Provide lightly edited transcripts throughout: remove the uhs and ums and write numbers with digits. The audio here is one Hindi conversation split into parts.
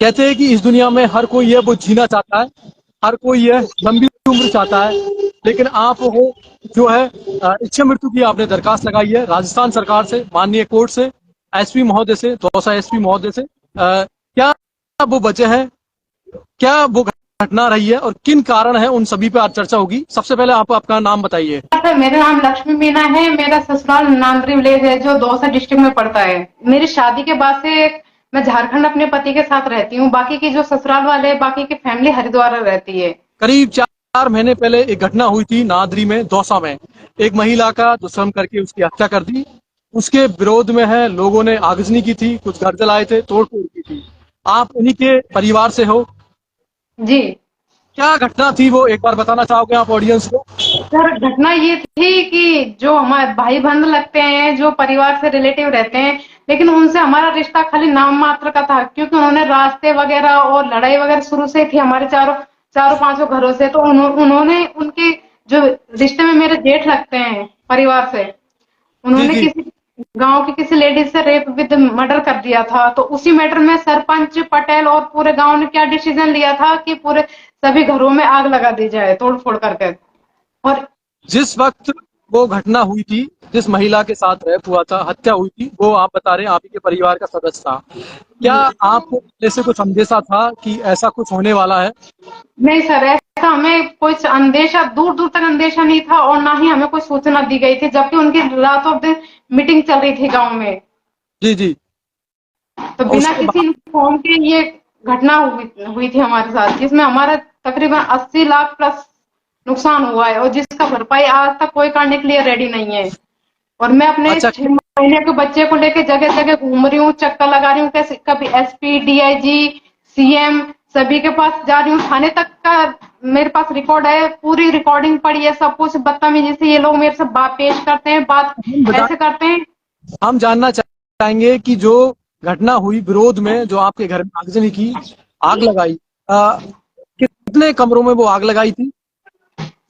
कहते हैं कि इस दुनिया में हर कोई ये वो जीना चाहता है, हर कोई ये लंबी उम्र चाहता है, लेकिन आप हो जो है इच्छा मृत्यु की आपने दरखास्त लगाई है राजस्थान सरकार से, माननीय कोर्ट से, एसपी महोदय से, दौसा एसपी महोदय से। क्या वो वजह है, क्या वो घटना रही है और किन कारण है, उन सभी पे आज चर्चा होगी। सबसे पहले आप अपना नाम बताइए। सर, मेरा नाम लक्ष्मी मीना है। मेरा ससुराल नांदरी विलेज है जो दौसा डिस्ट्रिक्ट में पड़ता है। मेरी शादी के बाद से मैं झारखंड अपने पति के साथ रहती हूँ। बाकी की जो ससुराल वाले, बाकी की फैमिली हरिद्वार रहती है। करीब 4 महीने पहले एक घटना हुई थी नादरी में, दौसा में। एक महिला का दुष्कर्म करके उसकी हत्या कर दी। उसके विरोध में है लोगों ने आगजनी की थी, कुछ घर जलाए थे, तोड़ फोड़ की थी। आप उन्हीं के परिवार से हो। जी क्या घटना थी वो एक बार बताना चाहोगे आप ऑडियंस को? सर, घटना ये थी कि जो हमारे भाई बहन लगते हैं, जो परिवार से रिलेटिव रहते हैं, लेकिन उनसे हमारा रिश्ता खाली नाम मात्र का था, क्योंकि उन्होंने रास्ते वगैरह और लड़ाई वगैरह शुरू से थी हमारे चारों चारों पांचों घरों से। तो उन्होंने उनके जो रिश्ते में मेरे जेठ लगते हैं परिवार से, जी उन्होंने जी। किसी गांव की किसी लेडीज से रेप विद मर्डर कर दिया था। तो उसी मैटर में सरपंच पटेल और पूरे गांव ने क्या डिसीजन लिया था कि पूरे सभी घरों में आग लगा दी जाए तोड़ फोड़ करके। और जिस वक्त वो घटना हुई थी, जिस महिला के साथ रेप हुआ था, हत्या हुई थी, वो आप बता रहे हैं आप ही के परिवार का सदस्य था। क्या जी आपको पहले से कुछ अंदेशा था कि ऐसा कुछ होने वाला है? नहीं सर, ऐसा हमें कुछ अंदेशा, दूर दूर तक अंदेशा नहीं था और ना ही हमें कोई सूचना दी गई थी, जबकि उनकी रातों दिन मीटिंग चल रही थी गांव में। जी जी। तो और बिना उसके किसी बाद इन्फॉर्म के ये घटना हुई थी हमारे साथ, जिसमें हमारा तकरीबन 80 लाख प्लस नुकसान हुआ है और जिसका भरपाई आज तक कोई करने के लिए रेडी नहीं है। और मैं अपने अच्छा 6 महीने के बच्चे को लेकर जगह जगह घूम रही हूँ, चक्कर लगा रही हूँ, कैसे कभी एसपी डीआईजी सीएम सभी के पास जा रही हूँ, थाने तक का मेरे पास रिकॉर्ड है, पूरी रिकॉर्डिंग पड़ी है, सब कुछ बदतमीजी से ये लोग मेरे से बात पेश करते हैं, बात हम बता ऐसे करते हैं। हम जानना चाहेंगे कि जो घटना हुई विरोध में, जो आपके घर में आगजनी की, आग लगाई, कितने कमरों में वो आग लगाई थी?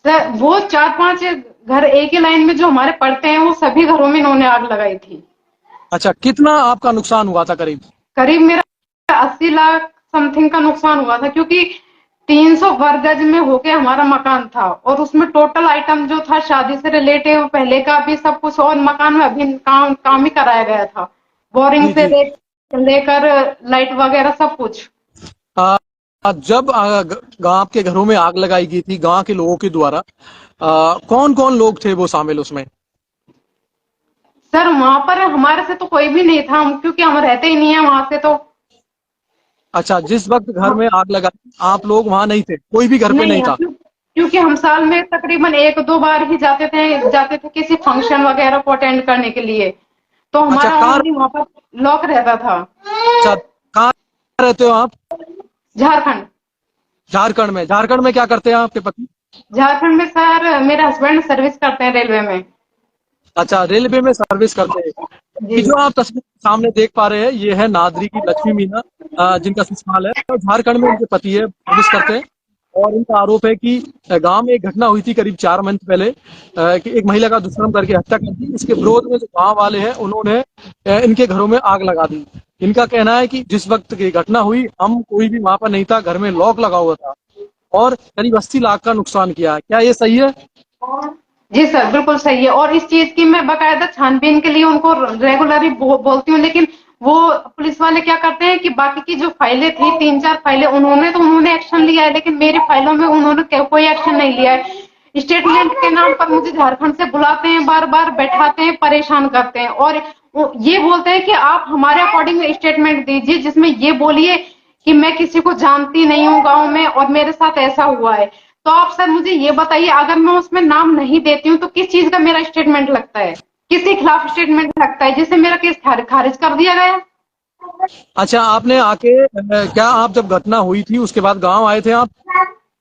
सर, वो 4-5 घर एक ही लाइन में जो हमारे पड़ते हैं, वो सभी घरों में इन्होंने आग लगाई थी। अच्छा, कितना आपका नुकसान हुआ था करीब? करीब मेरा 80 लाख समथिंग का नुकसान हुआ था, क्योंकि 300 वर्ग गज में होके हमारा मकान था और उसमें टोटल आइटम जो था शादी से रिलेटिव पहले का भी सब कुछ, और मकान में अभी काम ही कराया गया था, बोरिंग जी से जी। लेकर लाइट वगैरह सब कुछ। जब गांव के घरों में आग लगाई गई थी गांव के लोगों के द्वारा, कौन कौन लोग थे वो शामिल उसमें? सर, वहां पर हमारे से तो कोई भी नहीं था, क्योंकि हम रहते ही नहीं है वहां से तो। अच्छा, जिस वक्त घर में आग लगाई आप लोग वहां नहीं थे, कोई भी घर पे नहीं नहीं है, था? क्योंकि हम साल में तकरीबन 1-2 बार ही जाते थे किसी फंक्शन वगैरह को अटेंड करने के लिए। तो अच्छा, हमारा कहाँ? ऑलरेडी वहां पर लॉक रहता था। अच्छा, कहाँ रहते हो आप? झारखंड। झारखंड में? झारखंड में क्या करते हैं आपके पति? झारखंड में सर मेरे हस्बैंड सर्विस करते हैं रेलवे में। अच्छा, रेलवे में सर्विस करते हैं। जी ये जो आप तस्वीर सामने देख पा रहे हैं, ये है नादरी की लक्ष्मी मीना, जिनका ससुराल है और झारखंड में उनके पति है, सर्विस करते हैं। और इनका आरोप है कि गांव में एक घटना हुई थी करीब 4 महीने पहले, कि एक महिला का दुष्कर्म करके हत्या कर दी। इसके विरोध में जो गांव वाले हैं उन्होंने इनके घरों में आग लगा दी। इनका कहना है कि जिस वक्त की घटना हुई हम कोई भी वहां पर नहीं था, घर में लॉक लगा हुआ था और करीब 80 लाख का नुकसान किया है। क्या ये सही है? जी सर, बिल्कुल सही है। और इस चीज की मैं बाकायदा छानबीन के लिए उनको रेगुलरली बोलती हूँ, लेकिन वो पुलिस वाले क्या करते हैं कि बाकी की जो फाइलें थी, 3-4 फाइलें, उन्होंने एक्शन लिया है, लेकिन मेरी फाइलों में उन्होंने कोई एक्शन नहीं लिया है। स्टेटमेंट के नाम पर मुझे झारखंड से बुलाते हैं, बार बार बैठाते हैं, परेशान करते हैं और ये बोलते हैं कि आप हमारे अकॉर्डिंग स्टेटमेंट दीजिए, जिसमें ये बोलिए कि मैं किसी को जानती नहीं हूँ गाँव में और मेरे साथ ऐसा हुआ है। तो आप सर मुझे ये बताइए, अगर मैं उसमें नाम नहीं देती हूँ तो किस चीज का मेरा स्टेटमेंट लगता है, किसके खिलाफ स्टेटमेंट लगता है, जिससे मेरा केस खारिज कर दिया गया। अच्छा, आपने आके क्या आप जब घटना हुई थी उसके बाद गांव आए थे आप?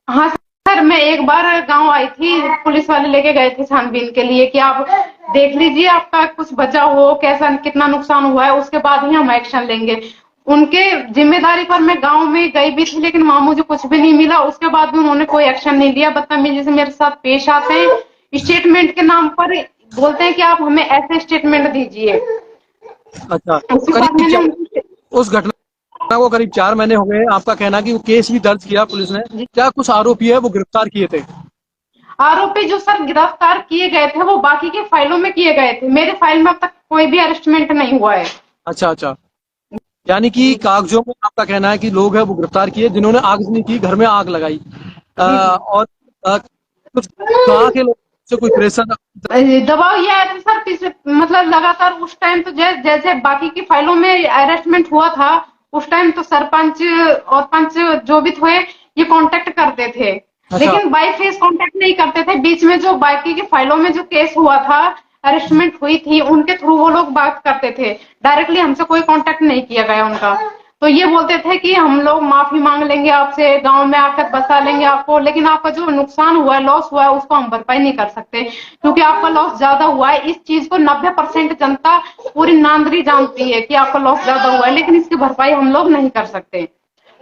हाँ सर, मैं एक बार गांव आई थी, पुलिस वाले लेके गए थे छानबीन के लिए कि आप देख लीजिए आपका कुछ बचा हो, कैसा कितना नुकसान हुआ है, उसके बाद ही हम एक्शन लेंगे। उनके जिम्मेदारी पर मैं गांव में गई भी थी, लेकिन वहां मुझे कुछ भी नहीं मिला। उसके बाद भी उन्होंने कोई एक्शन नहीं लिया, बदतमीजी से मेरे साथ पेश आते हैं, स्टेटमेंट के नाम पर बोलते हैं कि आप हमें ऐसे स्टेटमेंट दीजिए। अच्छा, उसके बाद करीब मैंने क्या उनको उस घटना को करीब 4 महीने हो गए। आपका कहना है कि वो केस भी दर्ज किया पुलिस ने, जी। क्या कुछ आरोपी है वो गिरफ्तार किए थे? आरोपी जो सर गिरफ्तार किए गए थे वो बाकी के फाइलों में किए गए थे, मेरे फाइल में अब तक कोई भी अरेस्टमेंट नहीं हुआ है। अच्छा अच्छा, यानी कि जी कागजों में आपका कहना है कि लोग है वो गिरफ्तार किए जिन्होंने आगजनी की, घर में आग लगाई। जी जी। और कुछ वहाँ के लोग से कोई प्रेशर? दबाव ये आया था सर पिछले मतलब लगातार उस टाइम तो जैसे बाकी की फाइलों में अरेस्टमेंट हुआ था, उस टाइम तो सरपंच और पंच जो भी थे ये कांटेक्ट करते थे, अच्छा लेकिन बाय फेस कांटेक्ट नहीं करते थे। बीच में जो बाकी की फाइलों में जो केस हुआ था, अरेस्टमेंट हुई थी, उनके थ्रू वो लोग बात करते थे। डायरेक्टली हमसे कोई कांटेक्ट नहीं किया गया उनका। तो ये बोलते थे कि हम लोग माफी मांग लेंगे आपसे, गांव में आकर बसा लेंगे आपको, लेकिन आपका जो नुकसान हुआ है, लॉस हुआ है, उसको हम भरपाई नहीं कर सकते क्योंकि आपका लॉस ज्यादा हुआ है। इस चीज को 90% जनता पूरी नांदरी जानती है कि आपका लॉस ज्यादा हुआ है, लेकिन इसकी भरपाई हम लोग नहीं कर सकते।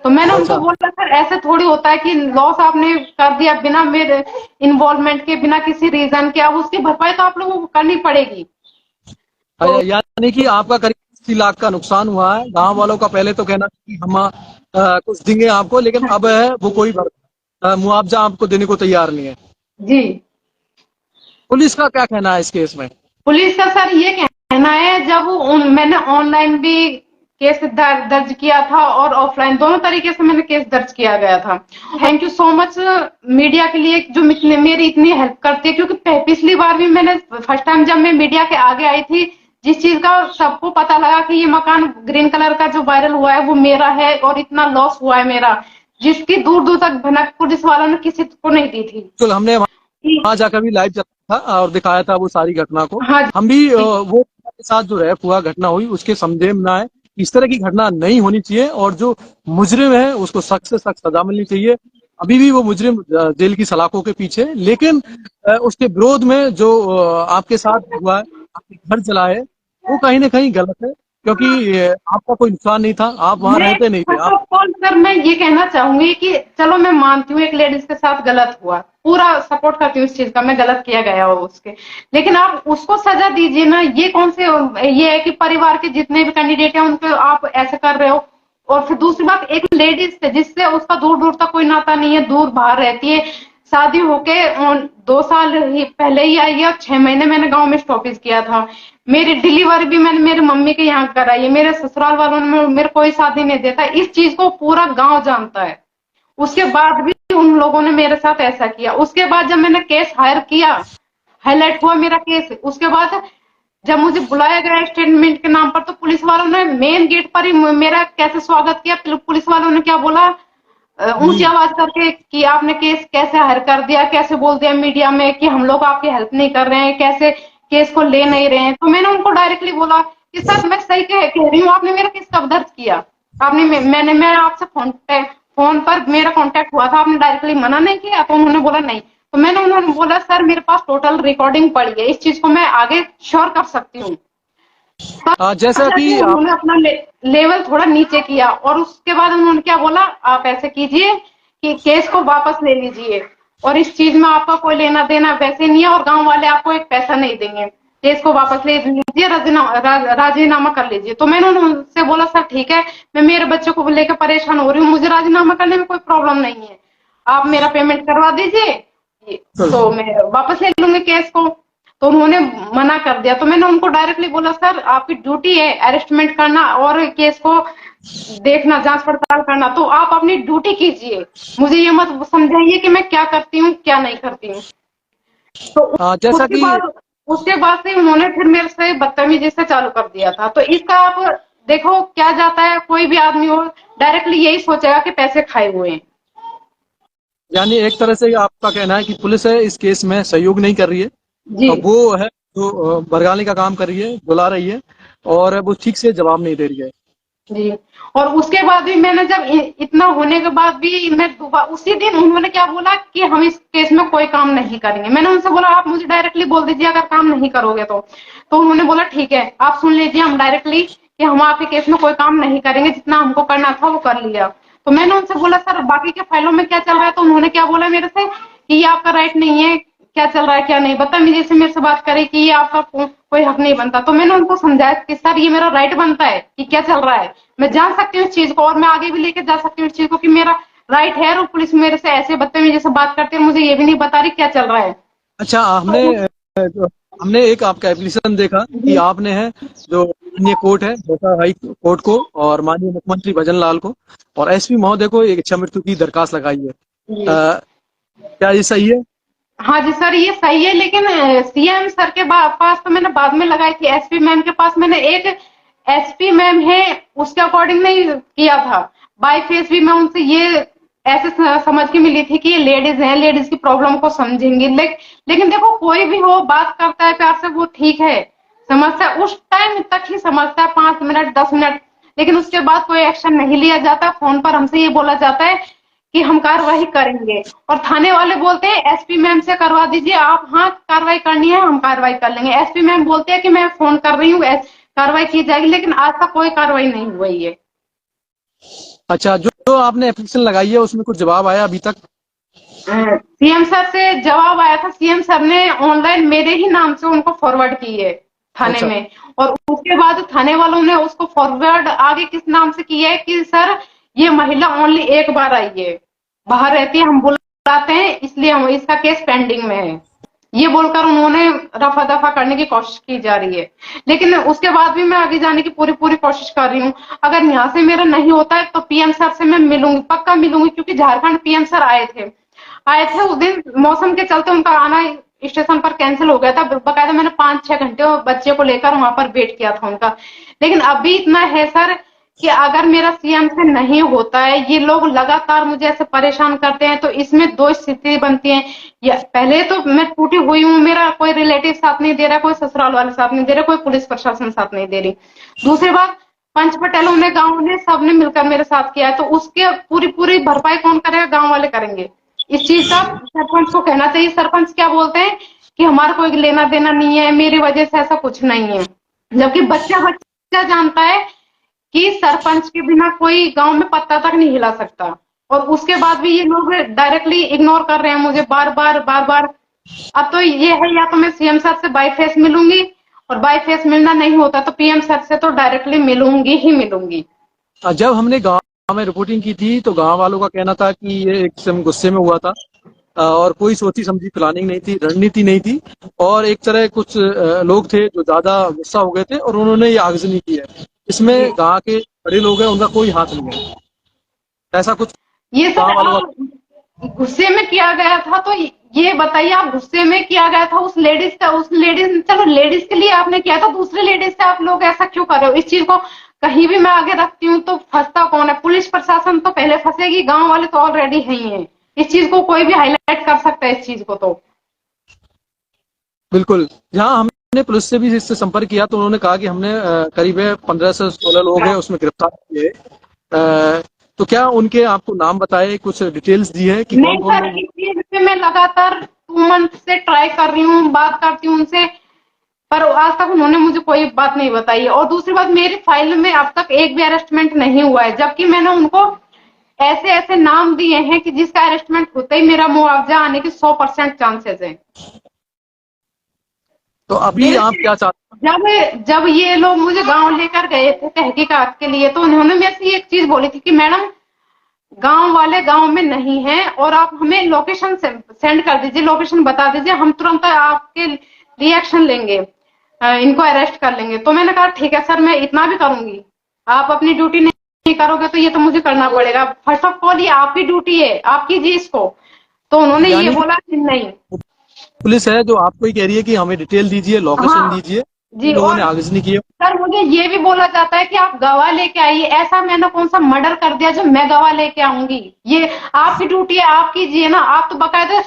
तो मैंने उनको अच्छा। बोला सर ऐसे थोड़ी होता है कि लॉस आपने कर दिया बिना मेरे इन्वॉल्वमेंट के, बिना किसी रीजन के, अब उसकी भरपाई तो आप लोगों को करनी पड़ेगी। तो यानी कि आपका करीब 80 लाख का नुकसान हुआ है। गांव वालों का पहले तो कहना था कि हम कुछ देंगे आपको, लेकिन अब है वो कोई मुआवजा आपको देने को तैयार नहीं है। जी, पुलिस का क्या कहना है इस केस में? पुलिस का सर ये कहना है, जब मैंने ऑनलाइन भी केस दर्ज किया था और ऑफलाइन दोनों तरीके से मैंने केस दर्ज किया गया था। Thank you so much media के लिए जो मेरी इतनी हेल्प करती है, क्योंकि पिछली बार भी मैंने फर्स्ट टाइम जब मैं मीडिया के आगे आई थी, जिस चीज का सबको पता लगा कि ये मकान ग्रीन कलर का जो वायरल हुआ है वो मेरा है और इतना लॉस हुआ है मेरा, जिसकी दूर दूर तक भनक पुलिस वालों ने किसी को नहीं दी थी। तो हमने वहां जाकर भी लाइव चला था और दिखाया था वो सारी घटना को। हाँ हम भी जी। वो के साथ जो रैप हुआ घटना हुई उसके संदेह में ना है। इस तरह की घटना नहीं होनी चाहिए और जो मुजरिम है उसको सख्त से सख्त सजा मिलनी चाहिए। अभी भी वो मुजरिम जेल की सलाखों के पीछे है, लेकिन उसके विरोध में जो आपके साथ हुआ है, आपके घर जला है, वो कहीं ना कहीं गलत है, क्योंकि आपका कोई नुकसान नहीं था, आप वहां मैं रहते नहीं थे फर्स्ट आप। ऑफ ऑल सर मैं ये कहना चाहूंगी कि चलो मैं मानती हूँ एक लेडीज के साथ गलत हुआ, पूरा सपोर्ट करती हूँ इस चीज का, मैं गलत किया गया हो उसके, लेकिन आप उसको सजा दीजिए ना। ये कौन से ये है कि परिवार के जितने भी कैंडिडेट हैं उनको आप ऐसे कर रहे हो। और फिर दूसरी बात, एक लेडीज से जिससे उसका दूर दूर तक कोई नाता नहीं है, दूर बाहर रहती है, शादी होके 2 साल ही पहले ही आई है और 6 महीने मैंने गांव में स्टॉपेज किया था। मेरी डिलीवरी भी मैंने मेरी मम्मी के यहाँ कराई है, मेरे ससुराल वालों ने मेरे कोई शादी नहीं देता। इस चीज को पूरा गांव जानता है, उसके बाद भी उन लोगों ने मेरे साथ ऐसा किया। उसके बाद जब मैंने केस हायर किया, हाईलाइट हुआ मेरा केस, उसके बाद जब मुझे बुलाया गया स्टेटमेंट के नाम पर, तो पुलिस वालों ने मेन गेट पर ही मेरा कैसे स्वागत किया। पुलिस वालों ने क्या बोला, ऊंची जी। आवाज करके कि आपने केस कैसे हायर कर दिया, कैसे बोल दिया मीडिया में कि हम लोग आपकी हेल्प नहीं कर रहे हैं, कैसे केस को ले नहीं रहे हैं। तो मैंने उनको डायरेक्टली बोला कि सर मैं सही कह रही हूँ, आपने मेरा केस कब दर्ज किया, आपने मैं आपसे फोन पर मेरा कांटेक्ट हुआ था, आपने डायरेक्टली मना नहीं किया। तो उन्होंने बोला नहीं। तो मैंने उन्होंने बोला सर मेरे पास टोटल रिकॉर्डिंग पड़ी है, इस चीज को मैं आगे श्योर कर सकती हूँ। जैसा जाके कि आप उन्होंने अपना लेवल थोड़ा नीचे किया और उसके बाद उन्होंने क्या बोला, आप ऐसे कीजिए कि केस को वापस ले लीजिए और इस चीज में आपका कोई लेना देना वैसे नहीं है और गांव वाले आपको एक पैसा नहीं देंगे, केस को वापस ले लीजिए, राजीनामा कर लीजिए। तो मैंने उनसे बोला सर ठीक है, मैं मेरे बच्चों को लेकर परेशान हो रही हूँ, मुझे राजीनामा करने में कोई प्रॉब्लम नहीं है, आप मेरा पेमेंट करवा दीजिए तो मैं वापस ले लूंगी केस को। तो उन्होंने मना कर दिया। तो मैंने उनको डायरेक्टली बोला सर आपकी ड्यूटी है अरेस्टमेंट करना और केस को देखना, जांच पड़ताल करना, तो आप अपनी ड्यूटी कीजिए, मुझे ये मत समझाइए कि मैं क्या करती हूँ क्या नहीं करती हूँ। तो जैसा उसके कि बाद उसके बाद से उन्होंने फिर मेरे से बदतमीजी से चालू कर दिया था। तो इसका आप देखो क्या जाता है, कोई भी आदमी हो डायरेक्टली यही सोचेगा कि पैसे खाए हुए हैं। यानी एक तरह से आपका कहना है कि पुलिस है इस केस में सहयोग नहीं कर रही है, जी वो है जो बरगाने का काम कर रही है, बुला रही है और वो ठीक से जवाब नहीं दे रही है। जी। और उसके बाद भी मैंने जब इतना होने के बाद भी मैं उसी दिन उन्होंने क्या बोला कि हम इस केस में कोई काम नहीं करेंगे। मैंने उनसे बोला आप मुझे डायरेक्टली बोल दीजिए अगर काम नहीं करोगे तो उन्होंने बोला ठीक है आप सुन लीजिए, हम डायरेक्टली कि हम आपके केस में कोई काम नहीं करेंगे, जितना हमको करना था वो कर लिया। तो मैंने उनसे बोला सर बाकी के फाइलों में क्या चल रहा है। तो उन्होंने क्या बोला मेरे से कि ये आपका राइट नहीं है क्या चल रहा है क्या नहीं, बदतमीजी से मेरे से बात करे कि ये आपका कोई हक नहीं बनता। तो मैंने उनको समझाया कि सर ये मेरा राइट बनता है कि क्या चल रहा है, मैं जान सकती हूँ इस चीज को और मैं आगे भी लेके जा सकती हूँ इस चीज को कि मेरा राइट है, और पुलिस मेरे से ऐसे बदतमीजी से बात करती है, मुझे ये भी नहीं बता रही क्या चल रहा है। अच्छा, हमने एक आपका एप्लीकेशन देखा कि आपने है जो माननीय कोर्ट है भोपाल हाई कोर्ट को और माननीय मुख्यमंत्री भजन लाल को और एसपी महोदय को एक इच्छा मृत्यु की दरखास्त लगाई है। क्या ये सही है? हाँ जी सर, ये सही है, लेकिन सीएम सर के पास तो मैंने बाद में लगाई थी। एसपी मैम के पास मैंने एक एसपी मैम है उसके अकॉर्डिंग नहीं किया था, बाय फेस भी मैं उनसे ये ऐसे समझ के मिली थी कि ये लेडीज हैं, लेडीज की प्रॉब्लम को समझेंगी। लेकिन देखो कोई भी हो बात करता है प्यार से वो ठीक है, समझता है उस टाइम तक ही समझता है, 5 मिनट 10 मिनट, लेकिन उसके बाद कोई एक्शन नहीं लिया जाता। फोन पर हमसे ये बोला जाता है कि हम कार्रवाई करेंगे, और थाने वाले बोलते हैं एसपी मैम से करवा दीजिए आप, हाँ कार्रवाई करनी है हम कार्रवाई कर लेंगे। एसपी मैम बोलते हैं कि मैं फोन कर रही हूँ कार्रवाई की जाएगी, लेकिन आज तक कोई कार्रवाई नहीं हुई है। अच्छा, जो आपने एप्लीकेशन लगाई है उसमें कुछ जवाब आया अभी तक? सीएम सर से जवाब आया था, सीएम सर ने ऑनलाइन मेरे ही नाम से उनको फॉरवर्ड की है थाने अच्छा। में, और उसके बाद थाने वालों ने उसको फॉरवर्ड आगे किस नाम से किया है कि सर ये महिला ओनली एक बार आई है, बाहर रहती है, हम बुलाते हैं इसलिए हम इसका केस पेंडिंग में है, ये बोलकर उन्होंने रफा दफा करने की कोशिश की जा रही है। लेकिन उसके बाद भी मैं आगे जाने की पूरी कोशिश कर रही हूँ। अगर यहाँ से मेरा नहीं होता है तो पीएम सर से मैं मिलूंगी, पक्का मिलूंगी, क्योंकि झारखंड पीएम सर आए थे उस दिन मौसम के चलते उनका आना स्टेशन पर कैंसिल हो गया था। बकायदा मैंने 5-6 घंटे बच्चे को लेकर वहां पर वेट किया था उनका। लेकिन अभी इतना है सर कि अगर मेरा सीएम से नहीं होता है, ये लोग लगातार मुझे ऐसे परेशान करते हैं, तो इसमें दो स्थिति बनती है। या पहले तो मैं टूटी हुई हूँ, मेरा कोई रिलेटिव साथ नहीं दे रहा, कोई ससुराल वाले साथ नहीं दे रहे, कोई पुलिस प्रशासन साथ नहीं दे रही। दूसरी बात, पंच पटेलों ने गांव ने सबने मिलकर मेरे साथ किया है, तो उसके पूरी भरपाई कौन करेगा? गांव वाले करेंगे। इस चीज का सरपंच को कहना चाहिए। सरपंच क्या बोलते हैं कि हमारा कोई लेना देना नहीं है, मेरी वजह से ऐसा कुछ नहीं है, जबकि बच्चा बच्चा जानता है कि सरपंच के बिना कोई गांव में पत्ता तक नहीं हिला सकता, और उसके बाद भी ये लोग डायरेक्टली इग्नोर कर रहे हैं मुझे बार बार। अब तो ये है, या तो मैं सीएम सर से बाय फेस मिलूंगी, और बाय फेस मिलना नहीं होता तो पीएम सर से तो डायरेक्टली मिलूंगी ही मिलूंगी। जब हमने गांव में रिपोर्टिंग की थी तो गांव वालों का कहना था कि ये एक किस्म गुस्से में हुआ था और कोई सोची समझी प्लानिंग नहीं थी, रणनीति नहीं थी, और एक तरह कुछ लोग थे जो ज्यादा गुस्सा हो गए थे और उन्होंने ये आगजनी की है। इसमें गांव के बड़े लोग हैं, उनका कोई हाथ नहीं है, ऐसा कुछ ये गांव वालों का। सब गुस्से में किया गया था, तो ये बताइए आप, गुस्से में किया गया था उस लेडीज, चलो लेडीज के लिए आपने किया था, दूसरे लेडीज से आप लोग ऐसा क्यों कर रहे हो? इस चीज को कहीं भी मैं आगे रखती हूँ तो फंसता कौन है? पुलिस प्रशासन तो पहले फंसेगी, गांव वाले तो ऑलरेडी है ही है। इस चीज को कोई भी हाईलाइट कर सकता है इस चीज को। तो बिल्कुल, जहाँ हमने पुलिस से भी इससे संपर्क किया तो उन्होंने कहा कि हमने करीब 15 से 16 लोग हैं उसमें गिरफ्तार किए। तो क्या उनके आपको नाम बताए, कुछ डिटेल्स दी है कि नहीं कौन कौन सर, लोग? इस चीज पे मैं लगातार 2 मंथ से ट्राई कर रही हूँ, बात करती हूँ उनसे, पर आज तक उन्होंने मुझे कोई बात नहीं बताई है। और दूसरी बात, मेरी फाइल में अब तक एक भी अरेस्टमेंट नहीं हुआ है, जबकि मैंने उनको ऐसे ऐसे नाम दिए हैं कि जिसका अरेस्टमेंट होते ही मेरा मुआवजा आने की 100% चांसेस है। तो अभी आप क्या चाहते जब ये लोग मुझे गांव लेकर गए थे तहकीकात के लिए, तो उन्होंने मेरे से एक चीज बोली थी कि मैडम गांव वाले गांव में नहीं है, और आप हमें लोकेशन सेंड कर दीजिए, लोकेशन बता दीजिए, हम तुरंत आपके रिएक्शन लेंगे, इनको अरेस्ट कर लेंगे। तो मैंने कहा ठीक है सर, मैं इतना भी करूंगी, आप अपनी ड्यूटी नहीं करोगे तो ये तो मुझे करना पड़ेगा। फर्स्ट ऑफ ऑल ये आपकी ड्यूटी है, आप कीजिए इसको। तो उन्होंने ये बोला कि नहीं। पुलिस है जो आपको ही कह रही है कि हमें डिटेल दीजिए, लोकेशन हाँ दीजिए, जी, लोगों और ने आगजनी की है। सर मुझे ये भी बोला जाता है कि आप गवाह लेके आइए। ऐसा मैंने कौन सा मर्डर कर दिया जो मैं गवाह लेके आऊंगी? ये आपकी ड्यूटी है, आप कीजिए ना। आप तो बकायदे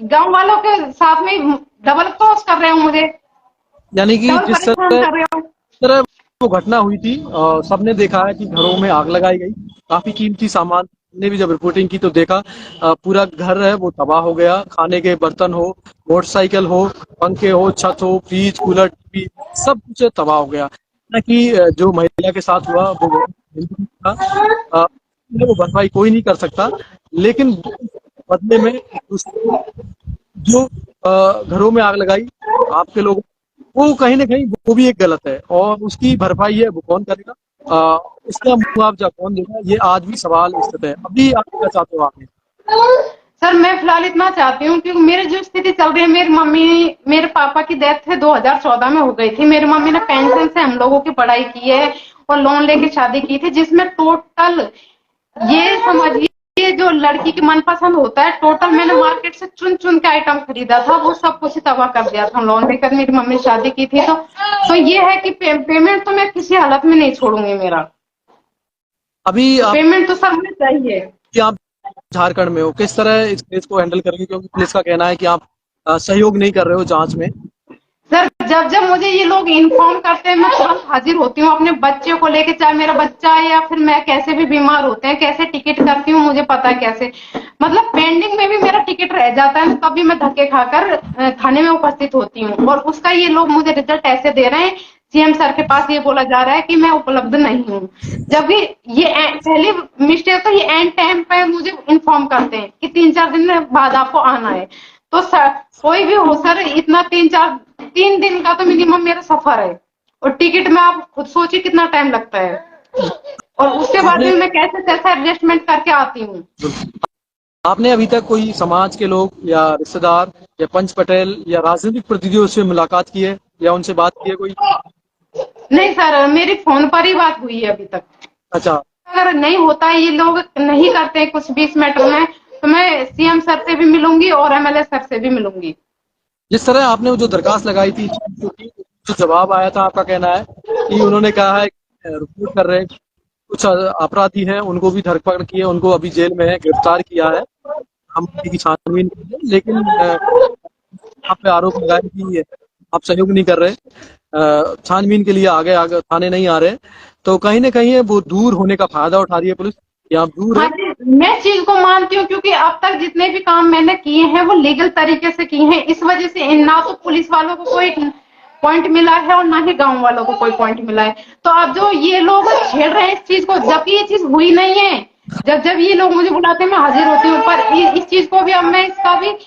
गांव वालों के साथ में डबल क्रॉस कर रहे हो मुझे, यानी कि डबल जिस परेशान कर रहे हो। तरह वो घटना हुई थी सबने देखा है कि घरों में आग लगाई गई, काफी कीमती सामान ने भी जब रिपोर्टिंग की तो देखा पूरा घर है वो तबाह हो गया, खाने के बर्तन हो, मोटरसाइकिल हो, पंखे हो, छत हो, फ्रिज, कूलर, टीवी, सब कुछ तबाह हो गया। ना कि जो महिला के साथ हुआ वो था, वो भरपाई कोई नहीं कर सकता, लेकिन बदले में जो घरों में आग लगाई आपके लोगों, वो कहीं ना कहीं वो भी एक गलत है, और उसकी भरपाई है वो कौन करेगा, उसका मुआवजा कौन देगा, ये आज भी सवाल स्थित है। अभी आप क्या चाहते हो आगे? सर मैं फिलहाल इतना चाहती हूँ क्योंकि मेरी जो स्थिति चल रही है, मेरी मम्मी, मेरे पापा की डेथ 2014 में हो गई थी। मेरी मम्मी ने पेंशन से हम लोगों की पढ़ाई की है और लोन लेके शादी की थी, जिसमें टोटल ये समझिए जो लड़की की मनपसंद होता है, टोटल मैंने मार्केट से चुन चुन के आइटम खरीदा था, वो सब कुछ तबाह कर दिया था लोन लेकर मेरी मम्मी ने शादी की थी। तो ये है कि पेमेंट तो मैं किसी हालत में नहीं छोड़ूंगी मेरा, अभी आप पेमेंट तो सर मुझे चाहिए। कि आप झारखंड में हो, किस तरह इस केस को हैंडल करेंगे, क्योंकि पुलिस का कहना है कि आप सहयोग नहीं कर रहे हो जांच में। सर जब जब मुझे ये लोग इन्फॉर्म करते हैं, मैं तुरंत हाजिर होती हूँ अपने बच्चे को लेके, चाहे मेरा बच्चा है या फिर मैं कैसे भी बीमार होते हैं, कैसे टिकट करती हूँ मुझे पता है कैसे, मतलब पेंडिंग में भी मेरा टिकट रह जाता है, तभी मैं धक्के खाकर थाने में उपस्थित होती हूँ। और उसका ये लोग मुझे रिजल्ट ऐसे दे रहे हैं, सीएम सर के पास ये बोला जा रहा है कि मैं उपलब्ध नहीं हूँ, जबकि ये पहली मिस्टेक तो ये एंड टाइम पे मुझे इन्फॉर्म करते हैं कि 3-4 दिन बाद आपको आना है। तो सर कोई भी हो सर, इतना 3 दिन का तो मिनिमम मेरा सफर है, और टिकट में आप खुद सोचिए कितना टाइम लगता है, और उसके बाद आपने भी मैं कैसे कैसे एडजस्टमेंट करके आती हूँ। आपने अभी तक कोई समाज के लोग या रिश्तेदार या पंच पटेल या राजनीतिक प्रतिनिधियों से मुलाकात की है या उनसे बात की है कोई? नहीं सर, मेरी फोन पर ही बात हुई है अभी तक। अच्छा। अगर नहीं होता है, ये लोग नहीं करते कुछ भी इस मैटर में, तो मैं सीएम सर से भी मिलूंगी और एमएलए सर से भी मिलूंगी। जिस तरह आपने वो जो दरखास्त लगाई थी, जो जवाब आया था, आपका कहना है कि उन्होंने कहा है रिपोर्ट कर रहे हैं, कुछ अपराधी हैं उनको भी धरपकड़ की है, उनको अभी जेल में है, गिरफ्तार किया है, हम उनकी छानबीन कर रहे हैं, लेकिन आप पे आरोप लगाए कि आप सहयोग नहीं कर रहे, छानबीन के लिए आगे आगे थाने नहीं आ रहे, तो कहीं ना कहीं वो दूर होने का फायदा उठा रही है पुलिस, कि आप दूर हाँ है। जी, मैं इस चीज को मानती हूँ क्योंकि अब तक जितने भी काम मैंने किए हैं वो लीगल तरीके से किए हैं, इस वजह से ना तो पुलिस वालों को कोई पॉइंट मिला है और ना ही गांव वालों को कोई पॉइंट मिला है। तो अब जो ये लोग छेड़ रहे हैं इस चीज को, जबकि ये चीज हुई नहीं है, जब जब ये लोग मुझे बुलाते हैं मैं हाजिर होती हूँ, पर इस चीज को भी अब मैं इसका भी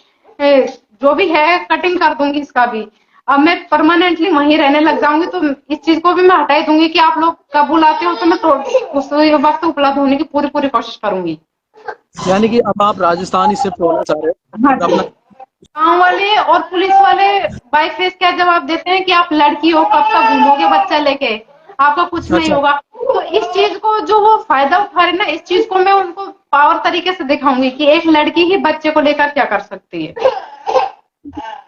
जो भी है कटिंग कर दूंगी इसका भी। अब मैं परमानेंटली वहीं रहने लग जाऊंगी, तो इस चीज को भी मैं हटा ही दूंगी कि आप लोग कब बुलाते हो तो मैं तो उस वक्त उपलब्ध होने की पूरी पूरी कोशिश करूंगी। यानी कि अब आप राजस्थान ही शिफ्ट होना चाह रहे हाँ हैं और जी, अपना। गाँव वाले और पुलिस वाले बाई फेस क्या जवाब देते हैं कि आप लड़की हो, कब तक घूमोगे बच्चा लेके, आपका कुछ नहीं अच्छा, होगा। तो इस चीज को जो वो फायदा उठा रहे ना, इस चीज को मैं उनको पावर तरीके से दिखाऊंगी कि एक लड़की ही बच्चे को लेकर क्या कर सकती है।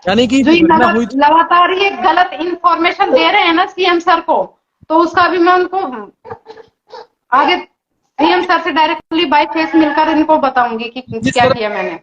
यानी कि जो जो ये घटना हुई थी। लगातार ये गलत इंफॉर्मेशन दे रहे हैं ना सीएम सर को, तो उसका भी मैं उनको आगे सीएम सर से डायरेक्टली बाय फेस मिलकर इनको बताऊंगी कि जिस क्या तरह किया मैंने।